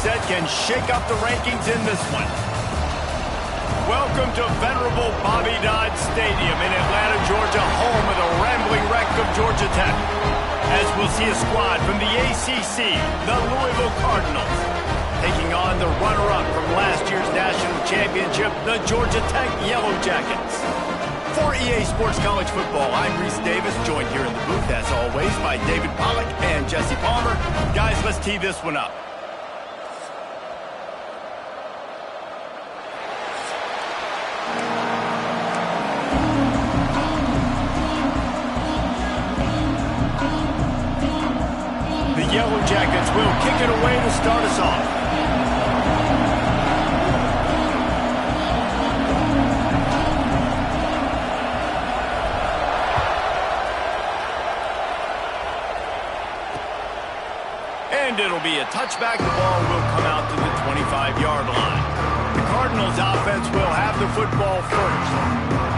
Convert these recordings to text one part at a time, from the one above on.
upset can shake up the rankings in this one. Welcome to venerable Bobby Dodd Stadium in Atlanta, Georgia, home of the rambling wreck of Georgia Tech. As we'll see a squad from the ACC, the Louisville Cardinals, taking on the runner-up from last year's national championship, the Georgia Tech Yellow Jackets. For EA Sports College Football, I'm Reese Davis, joined here in the booth, as always, by David Pollack and Jesse Palmer. Guys, let's tee this one up. The Yellow Jackets will kick it away to start us off. And it'll be a touchback. The ball will come out to the 25-yard line. The Cardinals offense will have the football first.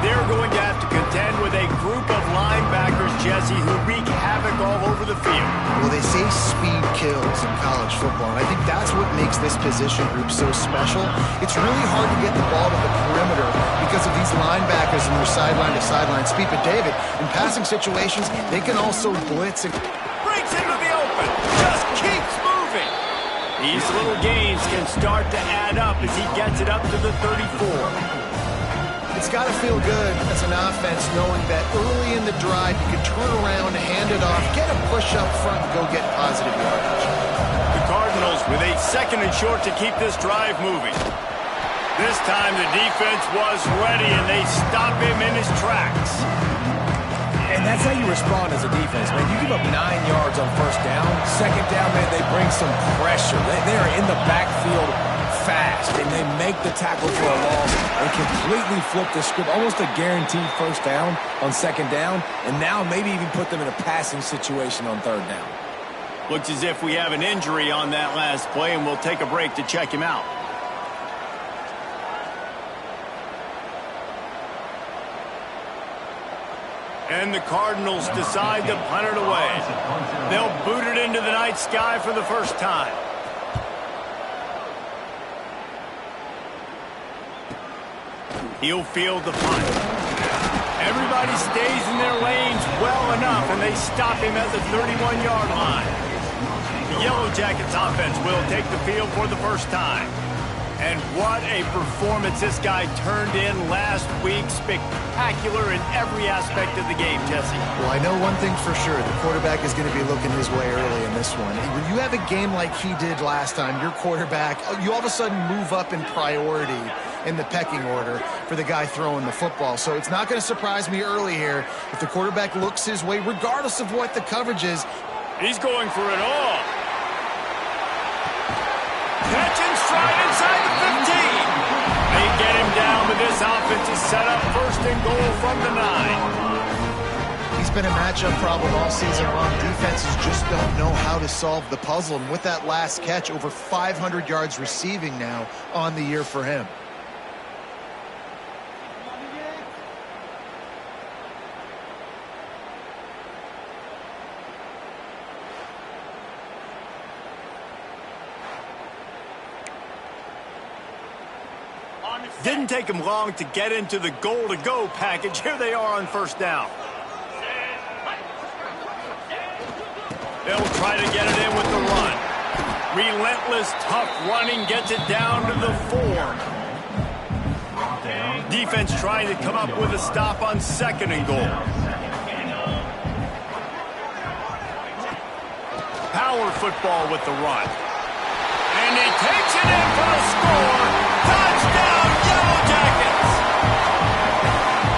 They're going to have to contend with a group of linebackers, Jesse, who wreak havoc all over the field. Well, they say speed kills in college football, and I think that's what makes this position group so special. It's really hard to get the ball to the perimeter because of these linebackers and their sideline-to-sideline speed. But, David, in passing situations, they can also blitz and breaks into the open. Just keeps moving. These little gains can start to add up as he gets it up to the 34. It's got to feel good as an offense knowing that early in the drive you can turn around, hand it off, get a push up front, and go get positive yardage. The Cardinals with a second and short to keep this drive moving. This time the defense was ready and they stop him in his tracks. And that's how you respond as a defense, man. You give up 9 yards on first down. Second down, man, they bring some pressure. They are in the backfield fast, and they make the tackle for a loss and completely flip the script. Almost a guaranteed first down on second down, and now maybe even put them in a passing situation on third down. Looks as if we have an injury on that last play, and we'll take a break to check him out. And the Cardinals decide to punt it away. They'll boot it into the night sky for the first time. He'll field the punt. Everybody stays in their lanes well enough, and they stop him at the 31-yard line. The Yellow Jackets offense will take the field for the first time. And what a performance this guy turned in last week. Spectacular in every aspect of the game, Jesse. Well, I know one thing for sure. The quarterback is going to be looking his way early in this one. When you have a game like he did last time, your quarterback, you all of a sudden move up in priority in the pecking order for the guy throwing the football. So it's not going to surprise me early here if the quarterback looks his way, regardless of what the coverage is. He's going for it all. Catch and stride inside the 15. They get him down, but this offense is set up first and goal from the 9. He's been a matchup problem all season long. Defenses just don't know how to solve the puzzle. And with that last catch, over 500 yards receiving now on the year for him. Didn't take him long to get into the goal-to-go package. Here they are on first down. They'll try to get it in with the run. Relentless, tough running gets it down to the 4. Defense trying to come up with a stop on second and goal. Power football with the run. And he takes it in for a score. Touchdown, Yellow Jackets!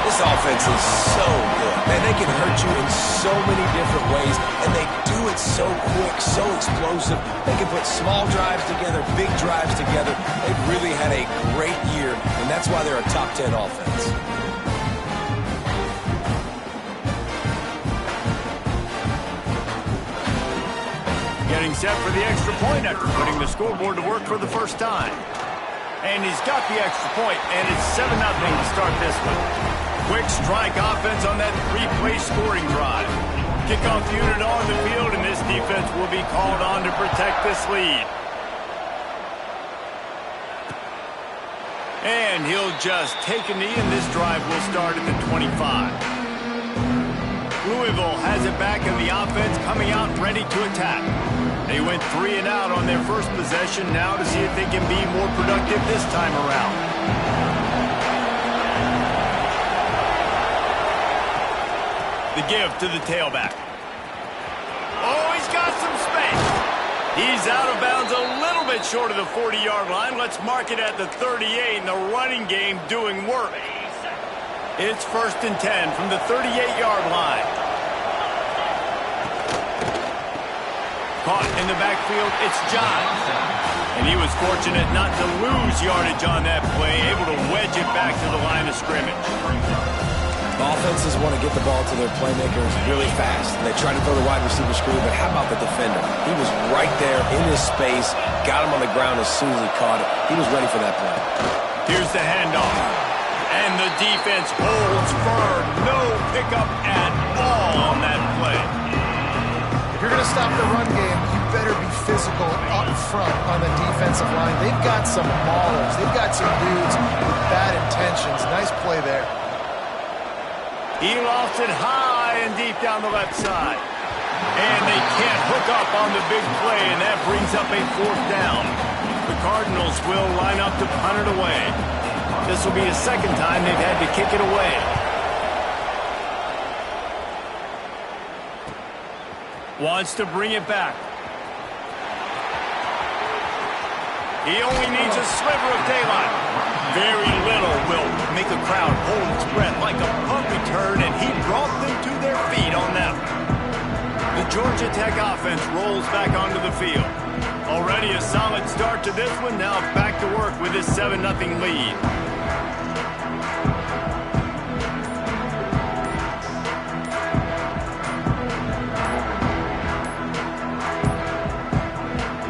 This offense is so good. Man, they can hurt you in so many different ways, and they do it so quick, so explosive. They can put small drives together, big drives together. They've really had a great year, and that's why they're a top 10 offense. Getting set for the extra point after putting the scoreboard to work for the first time. And he's got the extra point, and it's 7-0 to start this one. Quick strike offense on that 3-play scoring drive. Kickoff unit on the field, and this defense will be called on to protect this lead. And he'll just take a knee, and this drive will start at the 25. Louisville has it back, and the offense coming out ready to attack. They went 3 and out on their first possession, now to see if they can be more productive this time around. The give to the tailback. Oh, he's got some space. He's out of bounds a little bit short of the 40-yard line. Let's mark it at the 38, and the running game doing work. It's 1st and 10 from the 38-yard line. Caught in the backfield, it's Johns. And he was fortunate not to lose yardage on that play, able to wedge it back to the line of scrimmage. Offenses want to get the ball to their playmakers really fast. And they try to throw the wide receiver screen, but how about the defender? He was right there in his space, got him on the ground as soon as he caught it. He was ready for that play. Here's the handoff. And the defense holds firm. No pickup at all on that play. If you're going to stop the run game, you better be physical up front on the defensive line. They've got some maulers. They've got some dudes with bad intentions. Nice play there. He lofts it high and deep down the left side. And they can't hook up on the big play, and that brings up a 4th down. The Cardinals will line up to punt it away. This will be the second time they've had to kick it away. Wants to bring it back. He only needs a sliver of daylight. Very little will make a crowd hold its breath like a punt return, and he brought them to their feet on that one. The Georgia Tech offense rolls back onto the field. Already a solid start to this one, now back to work with this 7-0 lead.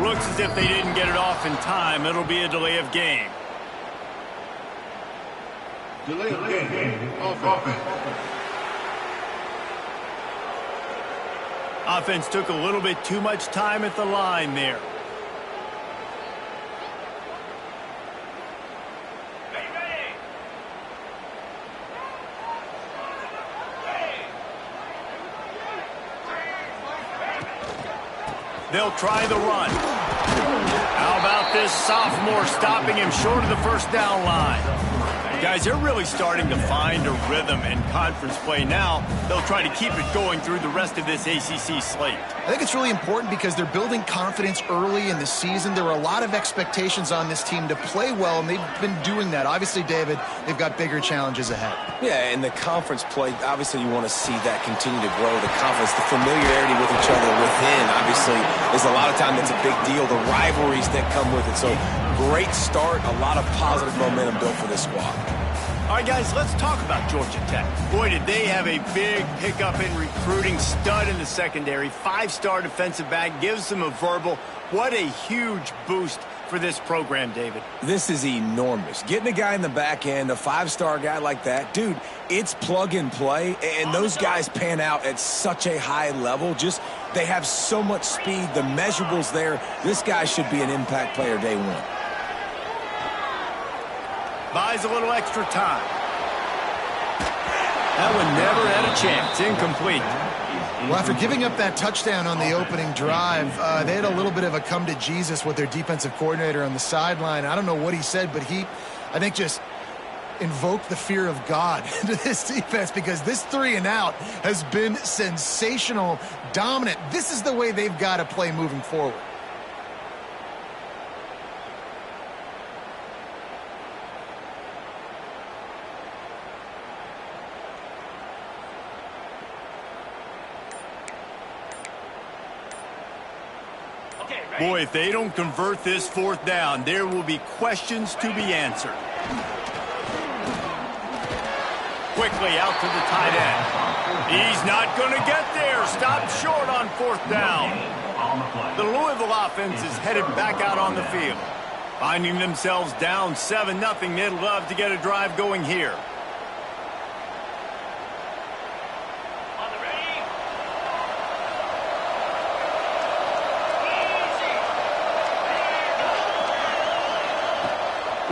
Looks as if they didn't get it off in time. It'll be a delay of game. Delay of game. Offense. Offense took a little bit too much time at the line there. They'll try the run. How about this sophomore stopping him short of the 1st down line? Guys, they're really starting to find a rhythm in conference play now. They'll try to keep it going through the rest of this ACC slate. I think it's really important because they're building confidence early in the season. There are a lot of expectations on this team to play well, and they've been doing that. Obviously, David, they've got bigger challenges ahead. Yeah, and the conference play, obviously you want to see that continue to grow. The confidence, the familiarity with each other within, obviously, is a lot of time that's a big deal. The rivalries that come with it. So, great start, a lot of positive momentum built for this squad. All right, guys, let's talk about Georgia Tech. Boy, did they have a big pickup in recruiting. Stud in the secondary. 5-star defensive back. Gives them a verbal. What a huge boost for this program, David. This is enormous. Getting a guy in the back end, a 5-star guy like that, dude, it's plug and play, and those guys pan out at such a high level. Just, they have so much speed. The measurables there. This guy should be an impact player day one. Buys a little extra time. That one never had a chance. Incomplete. Well, after giving up that touchdown on the opening drive, they had a little bit of a come to Jesus with their defensive coordinator on the sideline. I don't know what he said, but he, I think, just invoked the fear of God into this defense because this 3 and out has been sensational, dominant. This is the way they've got to play moving forward. Boy, if they don't convert this 4th down, there will be questions to be answered. Quickly out to the tight end. He's not going to get there. Stopped short on 4th down. The Louisville offense is headed back out on the field. Finding themselves down 7-0, they'd love to get a drive going here.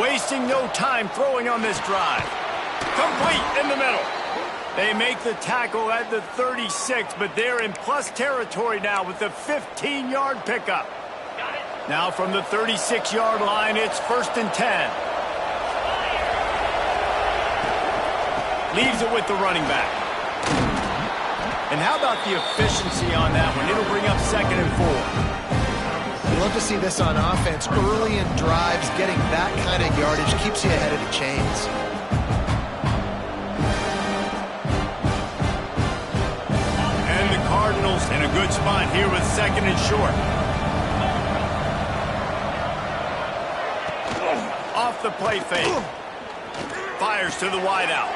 Wasting no time throwing on this drive. Complete in the middle. They make the tackle at the 36, but they're in plus territory now with the 15-yard pickup. Now from the 36-yard line, it's 1st and 10. Leaves it with the running back. And how about the efficiency on that one? It'll bring up 2nd and 4. You love to see this on offense. Early in drives, getting that kind of yardage keeps you ahead of the chains. And the Cardinals in a good spot here with 2nd and short. Off the play fake. Fires to the wideout.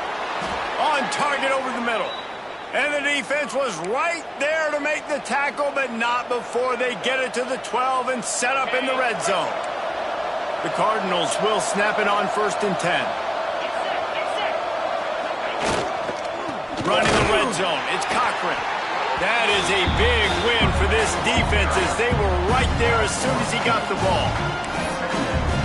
On target over the middle. And the defense was right there to make the tackle, but not before they get it to the 12 and set up in the red zone. The Cardinals will snap it on 1st and 10. Running the red zone. It's Cochran. That is a big win for this defense as they were right there as soon as he got the ball.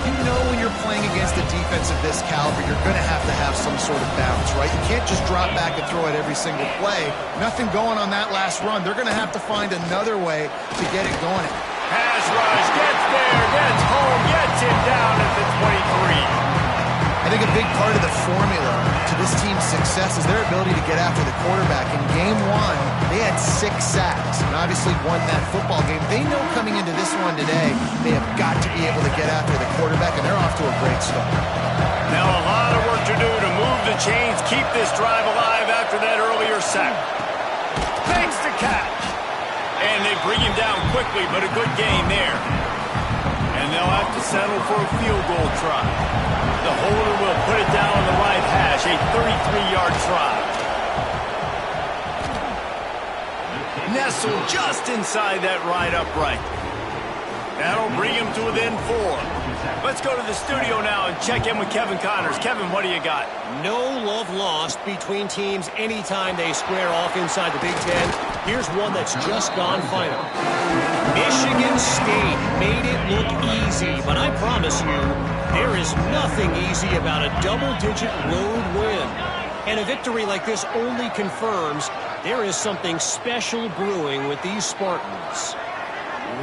You know when you're playing against a defense of this caliber, you're going to have some sort of balance, right? You can't just drop back and throw it every single play. Nothing going on that last run. They're going to have to find another way to get it going. Pass rush, gets there, gets home, gets it down at the 23. I think a big part of the formula to this team's success is their ability to get after the quarterback. In game 1, they had 6 sacks and obviously won that football game. They know coming into this one today, they have got to be able to get after the quarterback, and they're off to a great start. Now a lot of work to do to move the chains, keep this drive alive after that earlier sack. Makes the catch. And they bring him down quickly, but a good gain there. And they'll have to settle for a field goal try. The holder will put it down on the right hash, a 33-yard try. Nestled just inside that right upright. That'll bring him to within 4. Let's go to the studio now and check in with Kevin Connors. Kevin, what do you got? No love lost between teams anytime they square off inside the Big Ten. Here's one that's just gone final. Michigan State made it look easy, but I promise you, there is nothing easy about a double-digit road win. And a victory like this only confirms there is something special brewing with these Spartans.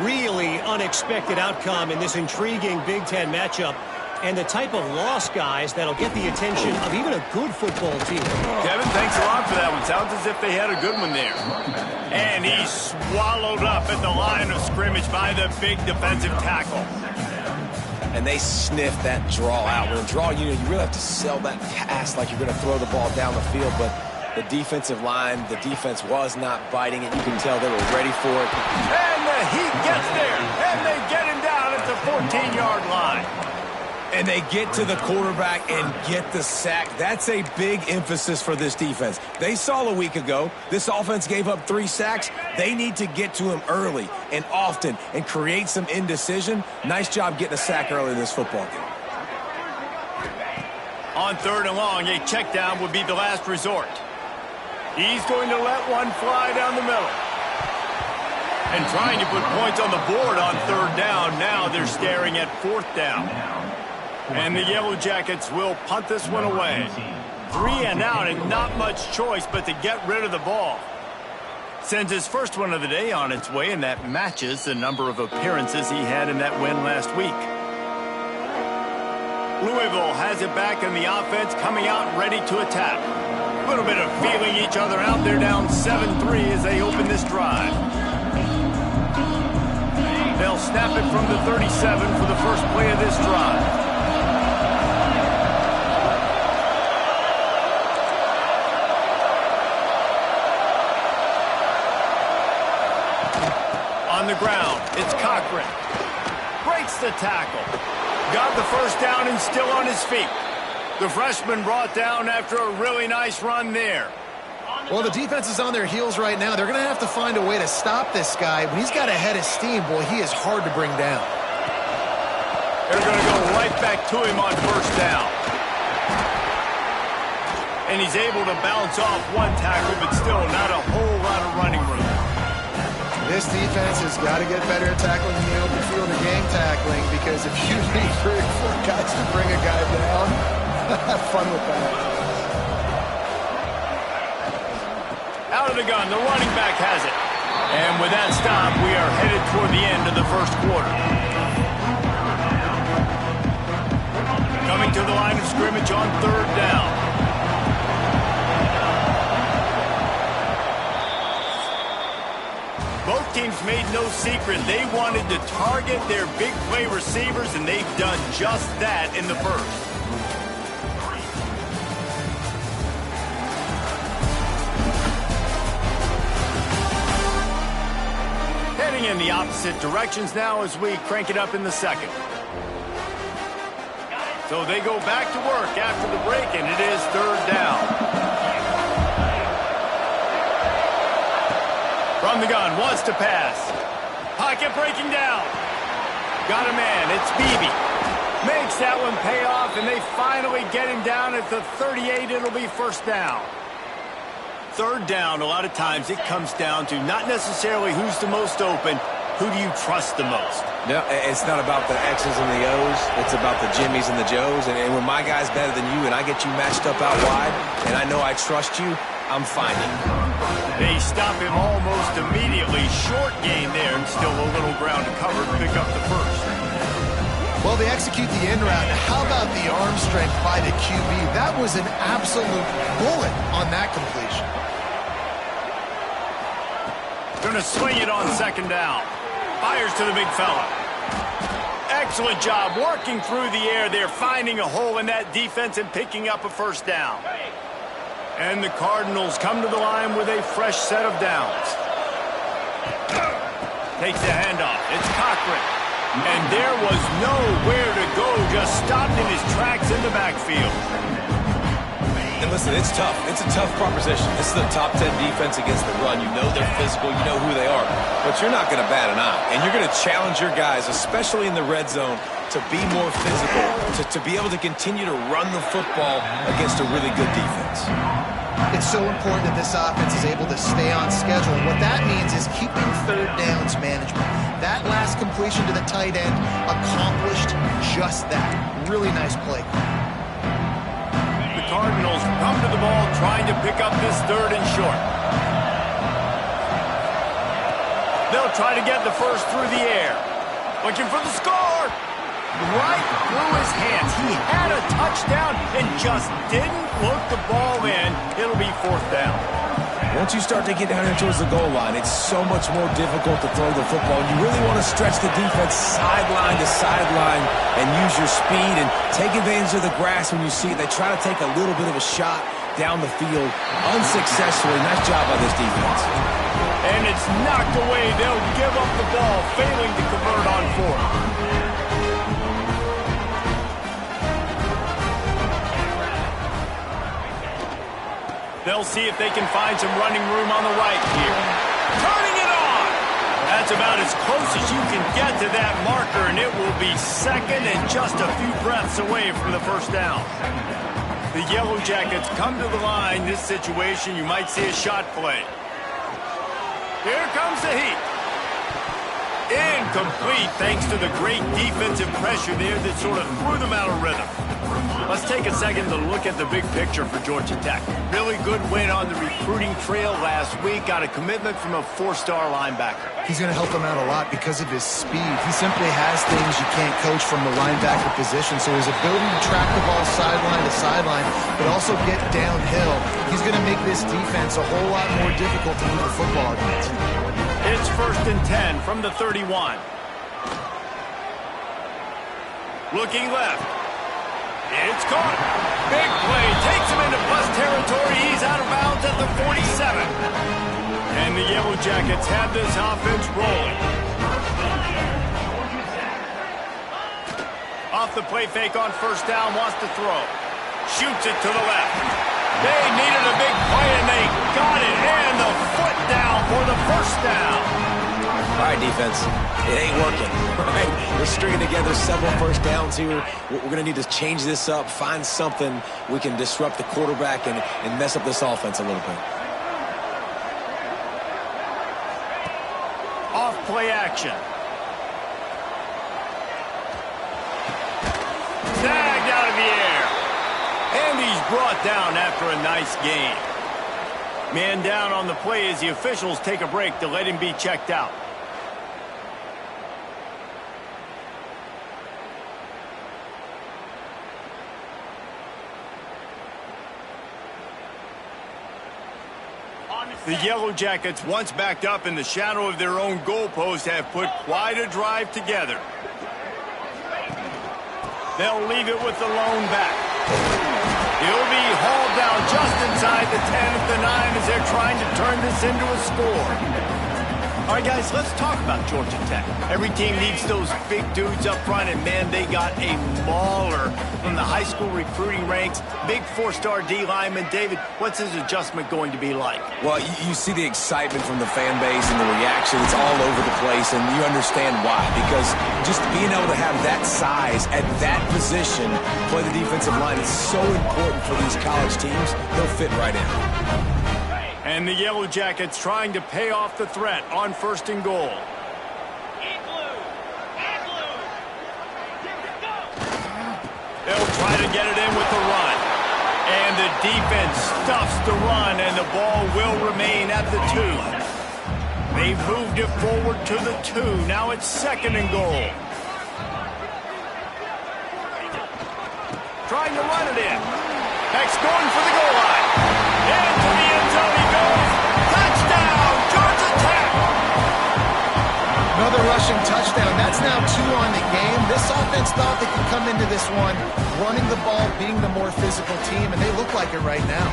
Really unexpected outcome in this intriguing Big Ten matchup, and the type of loss, guys, that'll get the attention of even a good football team. Kevin, thanks a lot for that one. Sounds as if they had a good one there. And he's swallowed up at the line of scrimmage by the big defensive tackle. And they sniffed that draw out. When a draw unit, you really have to sell that pass like you're going to throw the ball down the field, but the defensive line, the defense was not biting it. You can tell they were ready for it. And the Heat gets there, and they get him down at the 14-yard line. And they get to the quarterback and get the sack. That's a big emphasis for this defense. They saw a week ago, this offense gave up 3 sacks. They need to get to him early and often and create some indecision. Nice job getting a sack early in this football game. On 3rd and long, a check down would be the last resort. He's going to let one fly down the middle. And trying to put points on the board on 3rd down. Now they're staring at 4th down. And the Yellow Jackets will punt this one away. 3 and out, and not much choice but to get rid of the ball. Sends his first one of the day on its way, and that matches the number of appearances he had in that win last week. Louisville has it back in the offense, coming out ready to attack. A little bit of feeling each other out. They're down 7-3 as they open this drive. They'll snap it from the 37 for the first play of this drive. On the ground, it's Cochran. Breaks the tackle. Got the first down and still on his feet. The freshman brought down after a really nice run there. Well, the defense is on their heels right now. They're going to have to find a way to stop this guy. When he's got a head of steam, boy, he is hard to bring down. They're going to go right back to him on 1st down. And he's able to bounce off one tackle, but still not a whole lot of running room. This defense has got to get better at tackling in the open field or game tackling, because if you need 3 or 4 guys to bring a guy down, have fun with that. Out of the gun, the running back has it. And with that stop, we are headed toward the end of the first quarter. Coming to the line of scrimmage on 3rd down. Both teams made no secret they wanted to target their big play receivers, and they've done just that in the first. Heading in the opposite directions now as we crank it up in the second. So they go back to work after the break, and it is 3rd down. From the gun, wants to pass. Pocket breaking down. Got a man, it's Beebe. Makes that one pay off, and they finally get him down at the 38. It'll be 1st down. 3rd down, a lot of times it comes down to not necessarily who's the most open, who do you trust the most? No, it's not about the X's and the O's. It's about the Jimmies and the Joes. And when my guy's better than you and I get you matched up out wide and I know I trust you, I'm finding. They stop him almost immediately. Short gain there, and still a little ground to cover to pick up the first. Well, they execute the in route. How about the arm strength by the QB? That was an absolute bullet on that completion. Going to swing it on 2nd down. Fires to the big fella. Excellent job working through the air there, finding a hole in that defense and picking up a 1st down. And the Cardinals come to the line with a fresh set of downs. Takes the handoff. It's Cochran. And there was nowhere to go, just stopped in his tracks in the backfield. And listen, it's tough. It's a tough proposition. This is a top 10 defense against the run. You know they're physical. You know who they are. But you're not going to bat an eye. And you're going to challenge your guys, especially in the red zone, to be more physical, to be able to continue to run the football against a really good defense. It's so important that this offense is able to stay on schedule. And what that means is keeping 3rd downs management. That last completion to the tight end accomplished just that. Really nice play. The Cardinals come to the ball trying to pick up this 3rd and short. They'll try to get the first through the air. Looking for the score. Right through his hands. He had a touchdown and just didn't look the ball in. It'll be 4th down. Once you start to get down here towards the goal line, it's so much more difficult to throw the football. You really want to stretch the defense sideline to sideline and use your speed and take advantage of the grass when you see it. They try to take a little bit of a shot down the field unsuccessfully. Nice job by this defense. And it's knocked away. They'll give up the ball, failing to convert on 4th. They'll see if they can find some running room on the right here. Turning it on! That's about as close as you can get to that marker, and it will be 2nd and just a few breaths away from the 1st down. The Yellow Jackets come to the line. This situation, you might see a shot play. Here comes the heat. Incomplete, thanks to the great defensive pressure there that sort of threw them out of rhythm. Let's take a second to look at the big picture for Georgia Tech. Really good win on the recruiting trail last week. Got a commitment from a 4-star linebacker. He's going to help them out a lot because of his speed. He simply has things you can't coach from the linebacker position. So his ability to track the ball sideline to sideline, but also get downhill, he's going to make this defense a whole lot more difficult to move the football against. It's 1st and 10 from the 31. Looking left. It's caught. Big play. Takes him into bus territory. He's out of bounds at the 47. And the Yellow Jackets have this offense rolling. Off the play fake on 1st down. Wants to throw. Shoots it to the left. They needed a big play, and they got it. And the foot down for the 1st down. All right, defense, it ain't working, right? We're stringing together several 1st downs here. We're going to need to change this up, find something we can disrupt the quarterback and mess up this offense a little bit. play action. Snagged out of the air. And he's brought down after a nice gain. Man down on the play as the officials take a break to let him be checked out. The Yellow Jackets, once backed up in the shadow of their own goalpost, have put quite a drive together. They'll leave it with the lone back. He'll be hauled down just inside the 10 at the 9 as they're trying to turn this into a score. All right, guys, let's talk about Georgia Tech. Every team needs those big dudes up front, and, man, they got a mauler from the high school recruiting ranks. Big four-star D lineman. David, what's his adjustment going to be like? Well, you see the excitement from the fan base and the reaction. It's all over the place, and you understand why. Because just being able to have that size at that position, play the defensive line, is so important for these college teams. They'll fit right in. And the Yellow Jackets trying to pay off the threat on 1st and goal. They'll try to get it in with the run. And the defense stuffs the run, and the ball will remain at the 2. They've moved it forward to the 2. Now it's 2nd and goal. Trying to run it in. Next going for the goal line. Into the end zone he goes. Touchdown, Georgia Tech! Another rushing touchdown. That's now 2 on the game. This offense thought they could come into this one running the ball, being the more physical team, and they look like it right now.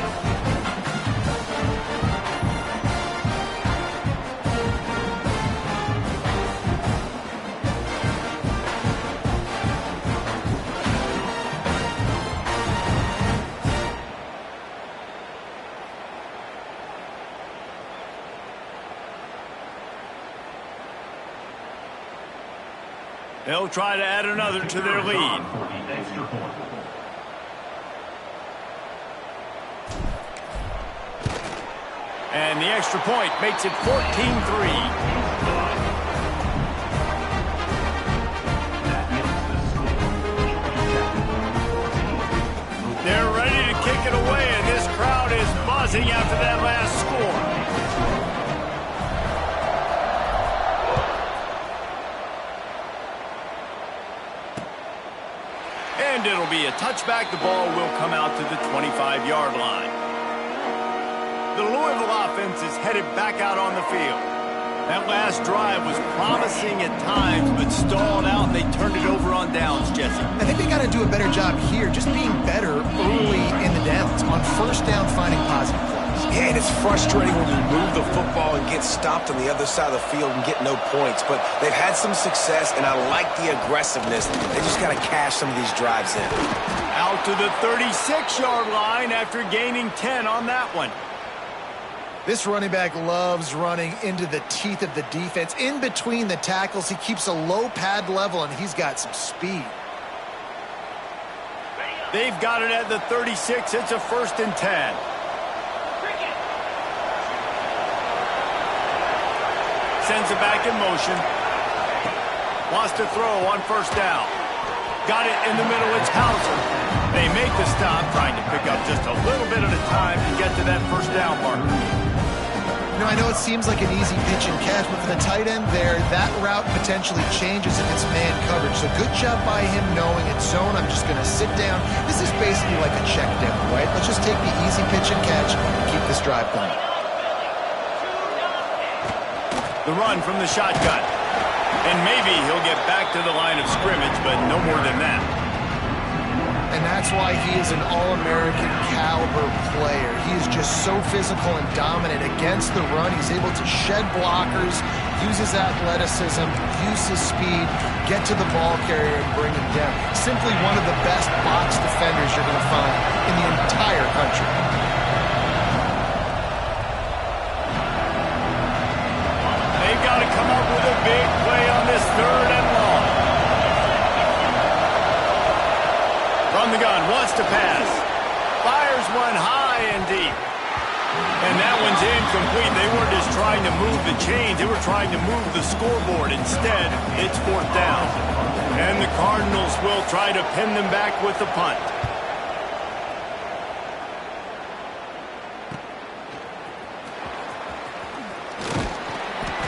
They'll try to add another to their lead. And the extra point makes it 14-3. They're ready to kick it away, and this crowd is buzzing after that last score. And it'll be a touchback. The ball will come out to the 25-yard line. The Louisville offense is headed back out on the field. That last drive was promising at times, but stalled out, and they turned it over on downs, Jesse. I think they got to do a better job here, just being better early in the downs. On 1st down, finding positive plays. Yeah, and it's frustrating when you move the football and get stopped on the other side of the field and get no points. But they've had some success, and I like the aggressiveness. They just got to cash some of these drives in. Out to the 36-yard line after gaining 10 on that one. This running back loves running into the teeth of the defense. In between the tackles, he keeps a low pad level, and he's got some speed. They've got it at the 36. It's a 1st and 10. Sends it back in motion. Wants to throw on 1st down. Got it in the middle. It's Hauser. They make the stop, trying to pick up just a little bit at a time to get to that 1st down marker. You know, I know it seems like an easy pitch and catch, but for the tight end there, that route potentially changes if it's man coverage. So good job by him knowing it's zone. I'm just going to sit down. This is basically like a check down, right? Let's just take the easy pitch and catch and keep this drive going. The run from the shotgun. And maybe he'll get back to the line of scrimmage, but no more than that. And that's why he is an All-American caliber player. He is just so physical and dominant against the run. He's able to shed blockers, use his athleticism, use his speed, get to the ball carrier and bring him down. Simply one of the best box defenders you're going to find in the entire country. They've got to come up with a big play on this 3rd and long. From the gun, wants to pass. Fires one high and deep. And that one's incomplete. They weren't just trying to move the chains. They were trying to move the scoreboard. Instead, it's fourth down. And the Cardinals will try to pin them back with the punt.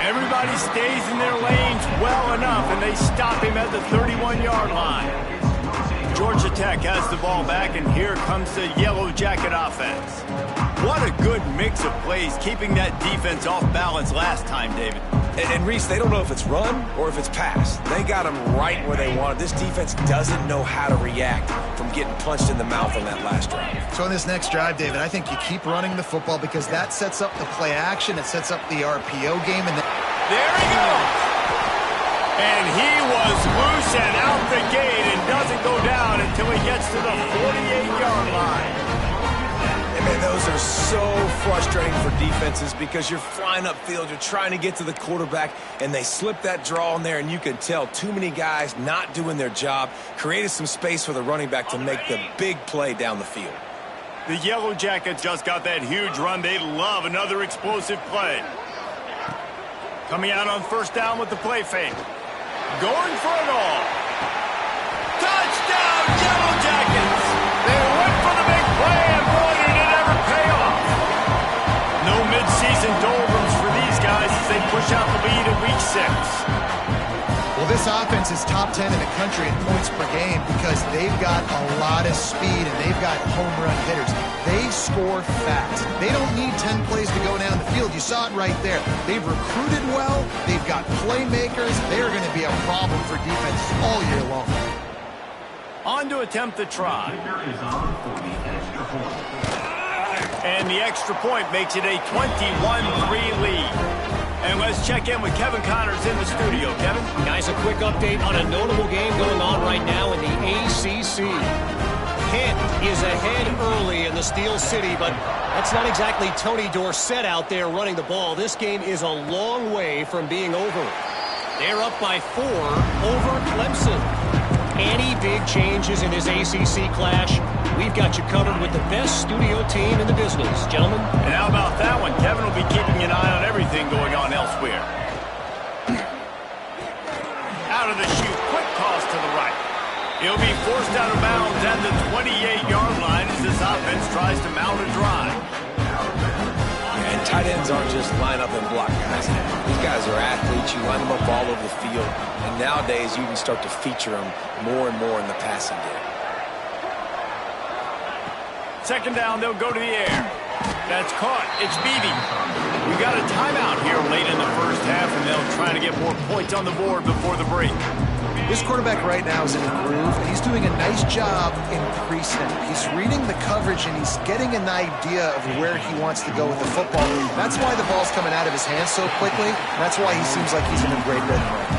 Everybody stays in their lanes well enough, and they stop him at the 31-yard line. Georgia Tech has the ball back, and here comes the Yellow Jacket offense. What a good mix of plays, keeping that defense off balance last time, David. And Reese, they don't know if it's run or if it's pass. They got them right where they want it. This defense doesn't know how to react from getting punched in the mouth on that last drive. So in this next drive, David, I think you keep running the football because that sets up the play action. It sets up the RPO game. And there he goes. And he was loose and out the gate and doesn't go down until he gets to the 48-yard line. Man, those are so frustrating for defenses because you're flying upfield, you're trying to get to the quarterback, and they slip that draw in there, and you can tell too many guys not doing their job, created some space for the running back to make the big play down the field. The Yellow Jackets just got that huge run. They love another explosive play. Coming out on first down with the play fake. Going for it all. Touchdown, Yellow Jackets! They went for the big play, and boy, did it ever pay off. No midseason doldrums for these guys as they push out the lead in Week 6. Well, this offense is top 10 in the country in points per game because they've got a lot of speed and they've got home run hitters. They score fast. They don't need 10 plays to go down the field. You saw it right there. They've recruited well. They've got playmakers. They're going to be a problem for defense all year long. On to attempt the try. And the extra point makes it a 21-3 lead. And let's check in with Kevin Connors in the studio. Kevin? Guys, a quick update on a notable game going on right now in the ACC. Kent is ahead early in the Steel City, but that's not exactly Tony Dorsett out there running the ball. This game is a long way from being over. They're up by 4 over Clemson. Any big changes in this ACC clash, we've got you covered with the best studio team in the business, gentlemen. And how about that one? Kevin will be keeping an eye on everything going on elsewhere. Out of the chute, quick toss to the right. He'll be forced out of bounds at the 28-yard line as this offense tries to mount a drive. And tight ends aren't just line up and block guys. These guys are athletes. You line them up all over the field. And nowadays, you can start to feature them more and more in the passing game. Second down, they'll go to the air. That's caught. It's Beebe. We got a timeout here late in the first half, and they'll try to get more points on the board before the break. This quarterback right now is in a groove, and he's doing a nice job in pre-snap. He's reading the coverage, and he's getting an idea of where he wants to go with the football. That's why the ball's coming out of his hands so quickly. That's why he seems like he's in a great rhythm right now.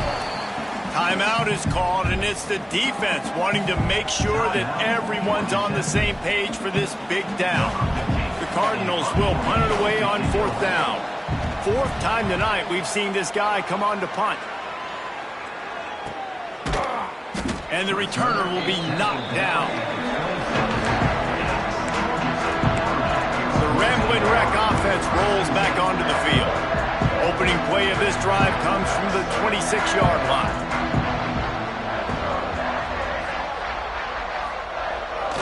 Timeout is called, and it's the defense wanting to make sure that everyone's on the same page for this big down. The Cardinals will punt it away on fourth down. Fourth time tonight we've seen this guy come on to punt. And the returner will be knocked down. The Rambling Wreck offense rolls back onto the field. Opening play of this drive comes from the 26-yard line.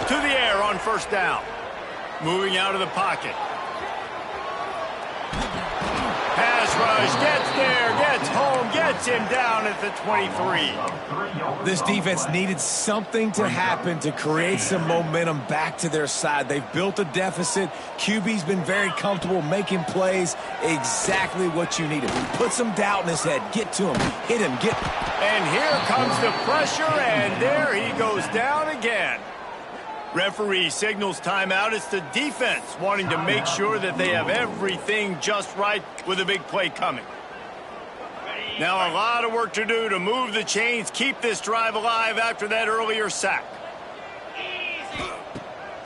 To the air on first down. Moving out of the pocket. Pass rush, gets there, gets home, gets him down at the 23. This defense needed something to happen to create some momentum back to their side. They've built a deficit. QB's been very comfortable making plays. Exactly what you needed. Put some doubt in his head. Get to him. Hit him. Get. And here comes the pressure, and there he goes down again. Referee signals timeout. It's the defense wanting to make sure that they have everything just right with a big play coming. Now a lot of work to do to move the chains, keep this drive alive after that earlier sack.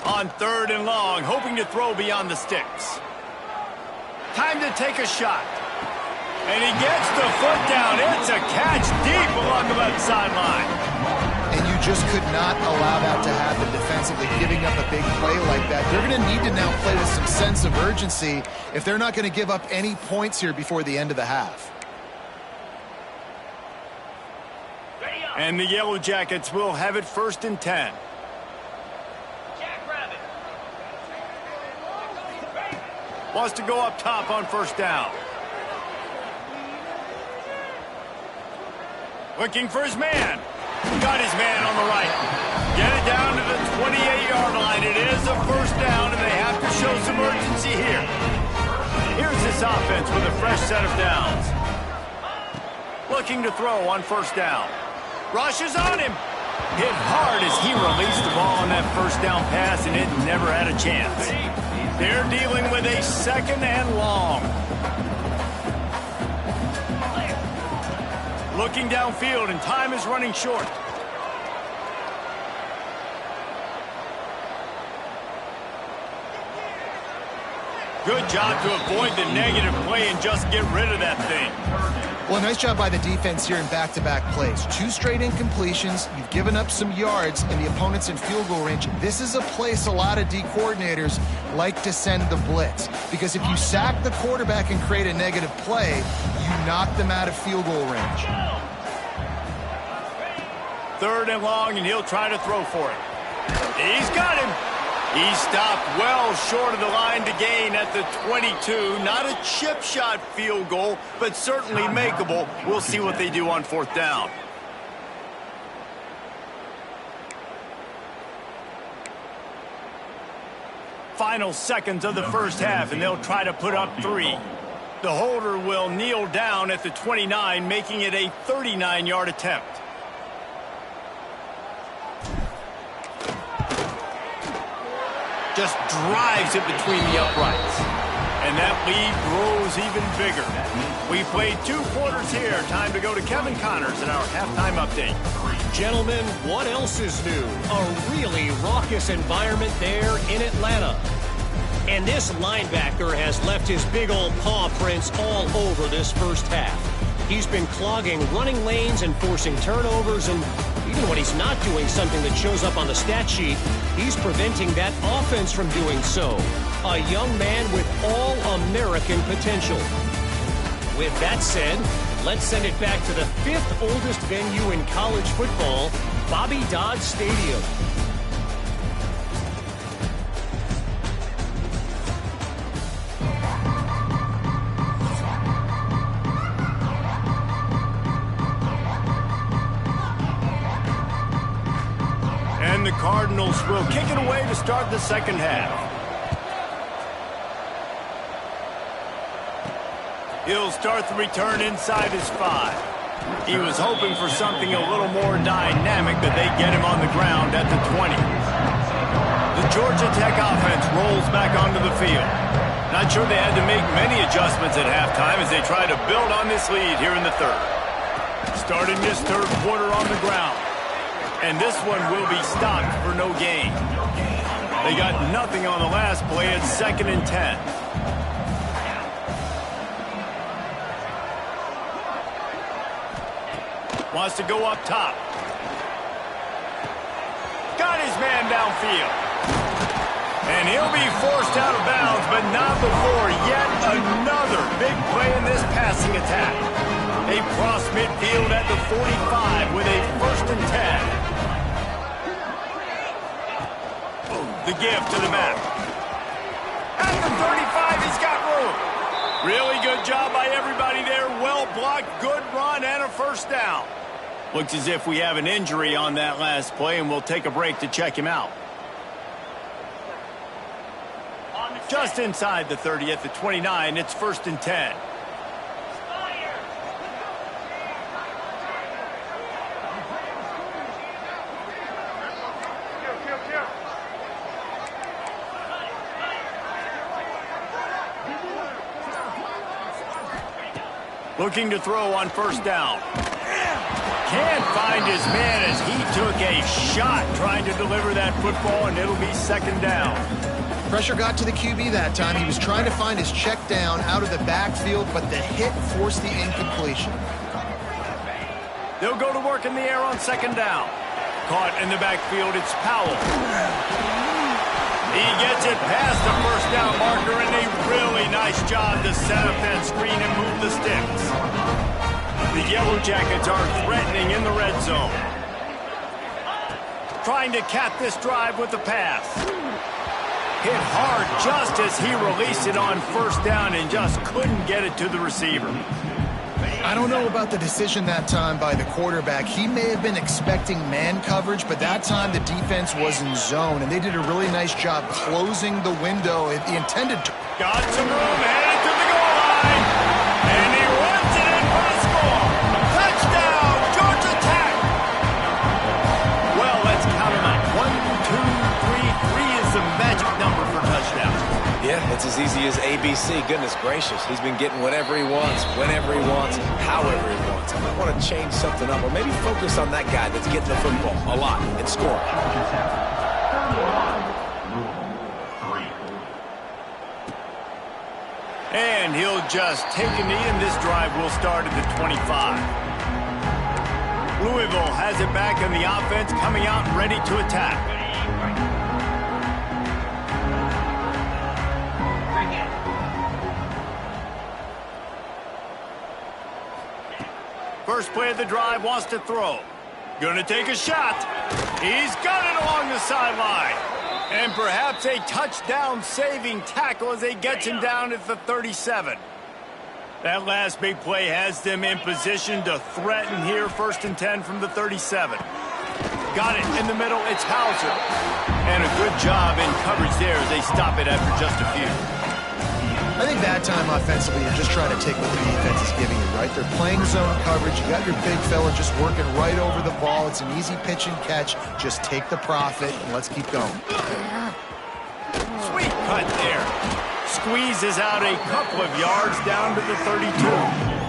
On third and long, hoping to throw beyond the sticks. Time to take a shot. And he gets the foot down. It's a catch deep along the left sideline. And you just could not allow that to happen defensively, giving up a big play like that. They're going to need to now play with some sense of urgency if they're not going to give up any points here before the end of the half. And the Yellow Jackets will have it 1st and 10. Wants to go up top on 1st down. Looking for his man. Got his man on the right. Get it down to the 28-yard line. It is a 1st down, and they have to show some urgency here. Here's this offense with a fresh set of downs. Looking to throw on 1st down. Rushes on him. Hit hard as he released the ball on that 1st down pass, and it never had a chance. They're dealing with a 2nd and long. Looking downfield, and time is running short. Good job to avoid the negative play and just get rid of that thing. Well, nice job by the defense here in back-to-back plays. 2 straight incompletions. You've given up some yards, and the opponent's in field goal range. This is a place a lot of D coordinators like to send the blitz, because if you sack the quarterback and create a negative play, you knock them out of field goal range. 3rd and long, and he'll try to throw for it. He's got him. He stopped well short of the line to gain at the 22. Not a chip shot field goal, but certainly makeable. We'll see what they do on 4th down. Final seconds of the 1st half, and they'll try to put up 3. The holder will kneel down at the 29, making it a 39-yard attempt. Just drives it between the uprights. And that lead grows even bigger. We played 2 quarters here. Time to go to Kevin Connors in our halftime update. Gentlemen, what else is new? A really raucous environment there in Atlanta. And this linebacker has left his big old paw prints all over this 1st half. He's been clogging running lanes and forcing turnovers, and even when he's not doing something that shows up on the stat sheet, he's preventing that offense from doing so. A young man with all-American potential. With that said, let's send it back to the 5th oldest venue in college football, Bobby Dodd Stadium. And the Cardinals will kick it away to start the 2nd half. He'll start the return inside his 5. He was hoping for something a little more dynamic, but they get him on the ground at the 20. The Georgia Tech offense rolls back onto the field. Not sure they had to make many adjustments at halftime as they try to build on this lead here in the 3rd. Starting this 3rd quarter on the ground. And this one will be stopped for no gain. They got nothing on the last play at 2nd and 10. Wants to go up top. Got his man downfield. And he'll be forced out of bounds, but not before yet another big play in this passing attack. They cross midfield at the 45 with a 1st and 10. The give to the back. At the 35, he's got room. Really good job by everybody there. Well blocked, good run, and a 1st down. Looks as if we have an injury on that last play, and we'll take a break to check him out. Just inside the 30 at the 29, it's 1st and 10. Looking to throw on 1st down. Can't find his man as he took a shot trying to deliver that football, and it'll be 2nd down. Pressure got to the QB that time. He was trying to find his check down out of the backfield, but the hit forced the incompletion. They'll go to work in the air on 2nd down. Caught in the backfield, it's Powell. He gets it past the first down marker, and a really nice job to set up that screen and move the sticks. The Yellow Jackets are threatening in the red zone. Trying to cap this drive with the pass. Hit hard just as he released it on first down and just couldn't get it to the receiver. I don't know about the decision that time by the quarterback. He may have been expecting man coverage, but that time the defense was in zone, and they did a really nice job closing the window. The intended... Got some room, headed to the goal line, and he runs it in for the score. Touchdown, Georgia Tech! Well, let's count them out. 1, 2, 3. 3 is the magic number for touchdowns. Yeah, it's as easy as ABC. Goodness gracious. He's been getting whatever he wants, whenever he wants, however he wants. I might want to change something up or maybe focus on that guy that's getting the football a lot and scoring. And he'll just take a knee, and this drive will start at the 25. Louisville has it back in the offense, coming out and ready to attack. First play of the drive, wants to throw. Gonna take a shot. He's got it along the sideline. And perhaps a touchdown-saving tackle as they get him down at the 37. That last big play has them in position to threaten here, 1st and 10 from the 37. Got it in the middle, it's Hauser. And a good job in coverage there as they stop it after just a few. I think that time offensively, you're just trying to take what the defense is giving you, right? They're playing zone coverage. You got your big fella just working right over the ball. It's an easy pitch and catch. Just take the profit and let's keep going. Sweet cut there. Squeezes out a couple of yards down to the 32.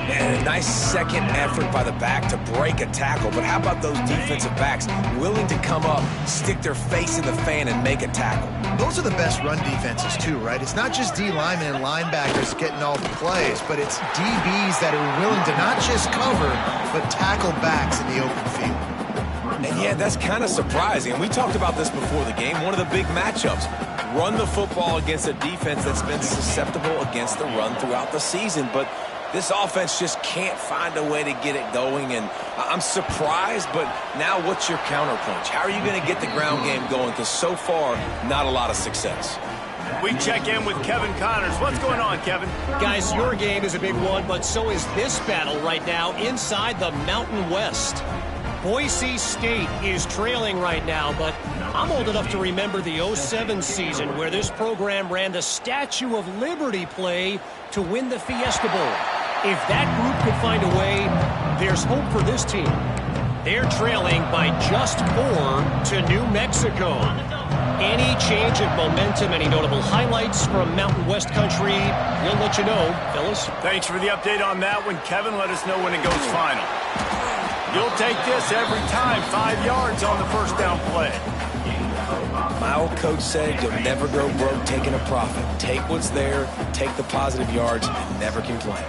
And a nice second effort by the back to break a tackle. But how about those defensive backs willing to come up, stick their face in the fan, and make a tackle? Those are the best run defenses too, right? It's not just D linemen and linebackers getting all the plays, but it's DBs that are willing to not just cover, but tackle backs in the open field. And yeah, that's kind of surprising. And we talked about this before the game. One of the big matchups. Run the football against a defense that's been susceptible against the run throughout the season. But this offense just can't find a way to get it going, and I'm surprised, but now what's your counterpunch? How are you going to get the ground game going? Because so far, not a lot of success. We check in with Kevin Connors. What's going on, Kevin? Guys, your game is a big one, but so is this battle right now inside the Mountain West. Boise State is trailing right now, but I'm old enough to remember the 07 season where this program ran the Statue of Liberty play to win the Fiesta Bowl. If that group could find a way, there's hope for this team. They're trailing by just 4 to New Mexico. Any change of momentum, any notable highlights from Mountain West country, we'll let you know, fellas. Thanks for the update on that one, Kevin. Let us know when it goes final. You'll take this every time, 5 yards on the first down play. My old coach said you'll never go broke taking a profit. Take what's there, take the positive yards, and never complain.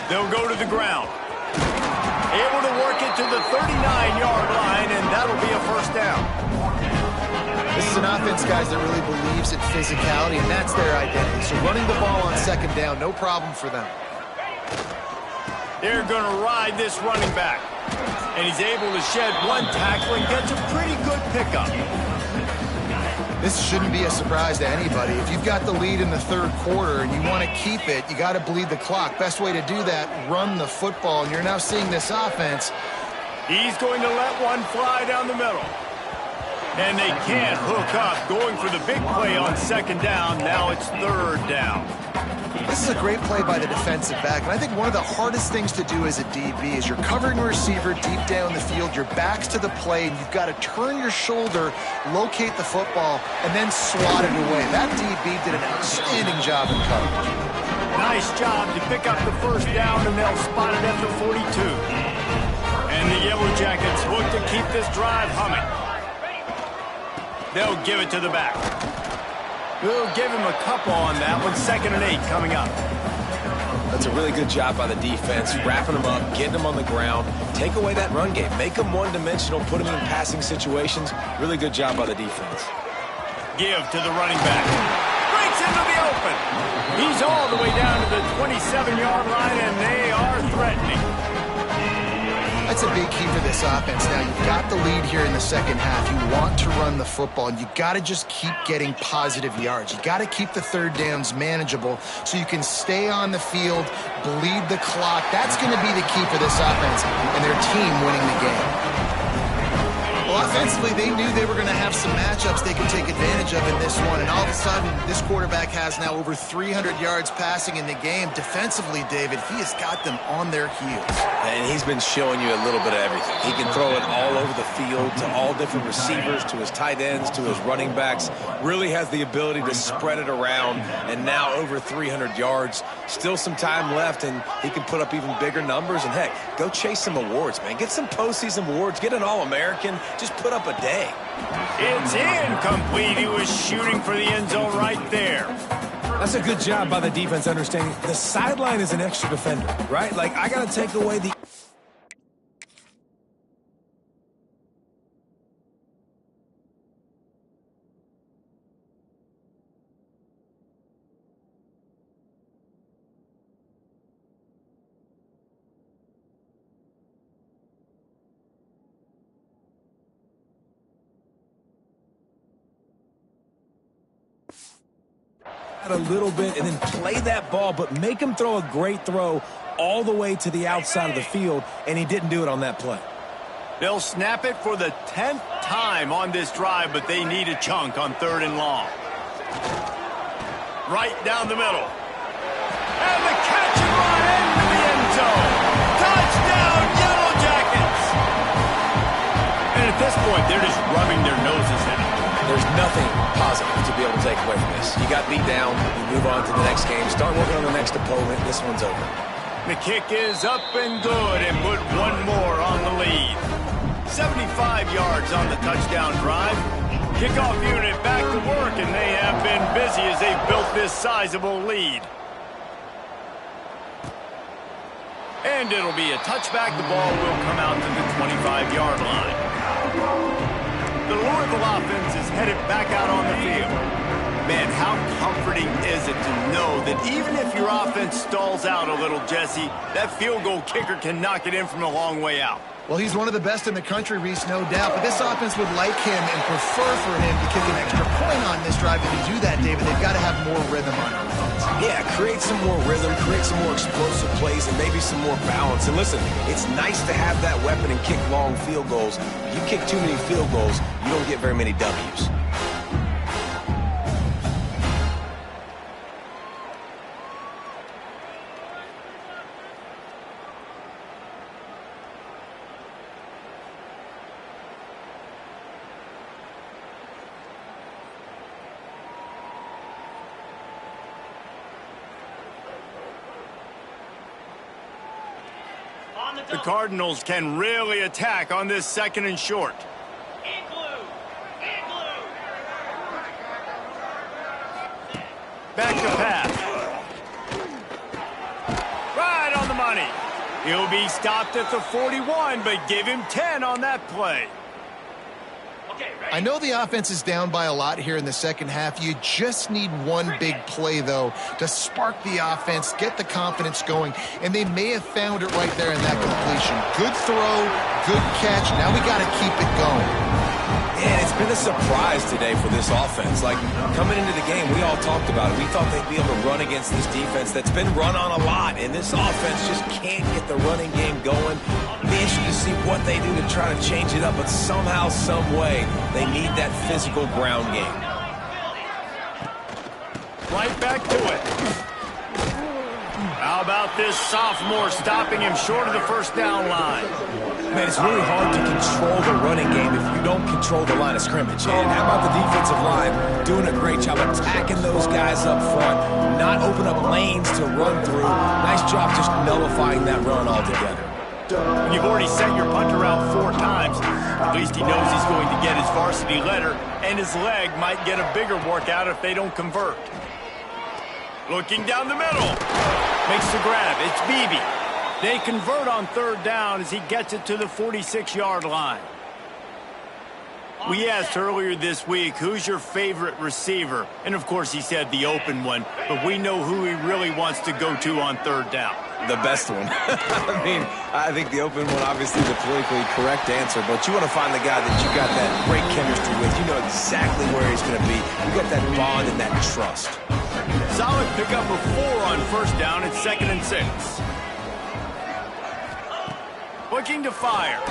They'll go to the ground. Able to work it to the 39-yard line, and that'll be a first down. This is an offense, guys, that really believes in physicality, and that's their identity. So running the ball on second down, no problem for them. They're going to ride this running back. And he's able to shed one tackle and gets a pretty good pickup. This shouldn't be a surprise to anybody. If you've got the lead in the third quarter and you want to keep it, you got to bleed the clock. Best way to do that, run the football. And you're now seeing this offense. He's going to let one fly down the middle. And they can't hook up, going for the big play on second down. Now it's third down. This is a great play by the defensive back, and I think one of the hardest things to do as a DB is you're covering a receiver deep down the field, your back's to the play, and you've got to turn your shoulder, locate the football, and then swat it away. That DB did an outstanding job in coverage. Nice job to pick up the first down, and they'll spot it at the 42. And the Yellow Jackets look to keep this drive humming. They'll give it to the back. We'll give him a couple on that one. 2nd and 8 coming up. That's a really good job by the defense, wrapping them up, getting them on the ground, take away that run game, make them one-dimensional, put them in passing situations. Really good job by the defense. Give to the running back. Breaks into the open. He's all the way down to the 27-yard line, and they are threatening. That's a big key for this offense. Now, you've got the lead here in the second half. You want to run the football, and you got to just keep getting positive yards. You got to keep the third downs manageable so you can stay on the field, bleed the clock. That's going to be the key for this offense and their team winning the game. Well, offensively, they knew they were going to have some matchups they could take advantage of in this one, and all of a sudden, this quarterback has now over 300 yards passing in the game. Defensively, David, he has got them on their heels. And he's been showing you a little bit of everything. He can throw it all over the field to all different receivers, to his tight ends, to his running backs. Really has the ability to spread it around, and now over 300 yards. Still some time left, and he can put up even bigger numbers. And, heck, go chase some awards, man. Get some postseason awards. Get an All-American. Just put up a day. It's incomplete. He was shooting for the end zone right there. That's a good job by the defense understanding the sideline is an extra defender, right? Like, I got to take away the... a little bit and then play that ball, but make him throw a great throw all the way to the outside of the field, and he didn't do it on that play. They'll snap it for the 10th time on this drive, but they need a chunk on 3rd and long. Right down the middle. And the catch and run into the end zone. Touchdown, Yellow Jackets! And at this point, they're just rubbing their noses in it. There's nothing positive to be able to take away from this. You got beat down, you move on to the next game, start working on the next opponent, this one's over. The kick is up and good, and put one more on the lead. 75 yards on the touchdown drive. Kickoff unit back to work, and they have been busy as they've built this sizable lead. And it'll be a touchback. The ball will come out to the 25-yard line. The Louisville offense is headed back out on the field. Man, how comforting is it to know that even if your offense stalls out a little, Jesse, that field goal kicker can knock it in from a long way out. Well, he's one of the best in the country, Reese, no doubt. But this offense would like him and prefer for him to kick an extra point on this drive. And to do that, David, they've got to have more rhythm on offense. Yeah, create some more rhythm, create some more explosive plays, and maybe some more balance. And listen, it's nice to have that weapon and kick long field goals. You kick too many field goals, you don't get very many W's. The Cardinals can really attack on this 2nd and short. Back to pass. Right on the money. He'll be stopped at the 41, but give him 10 on that play. I know the offense is down by a lot here in the second half. You just need one big play, though, to spark the offense, get the confidence going, and they may have found it right there in that completion. Good throw, good catch. Now we got to keep it going. And it's been a surprise today for this offense. Like, coming into the game, we all talked about it. We thought they'd be able to run against this defense that's been run on a lot, and this offense just can't get the running game going. Be interested to see what they do to try to change it up, but somehow, some way, they need that physical ground game. Right back to it. How about this sophomore stopping him short of the 1st down line? Man, it's really hard to control the running game if you don't control the line of scrimmage. And how about the defensive line doing a great job attacking those guys up front, not open up lanes to run through. Nice job just nullifying that run altogether. When you've already sent your punter out 4 times, at least he knows he's going to get his varsity letter, and his leg might get a bigger workout if they don't convert. Looking down the middle. Makes the grab. It's Beebe. They convert on third down as he gets it to the 46-yard line. We asked earlier this week, who's your favorite receiver? And, of course, he said the open one. But we know who he really wants to go to on third down. The best one. I mean, I think the open one, obviously, the politically correct answer. But you want to find the guy that you got that great chemistry with. You know exactly where he's going to be. You got that bond and that trust. Solid pickup of 4 on first down. It's 2nd and 6. Looking to fire.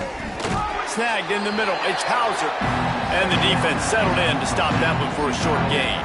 Snagged in the middle. It's Hauser. And the defense settled in to stop that one for a short gain.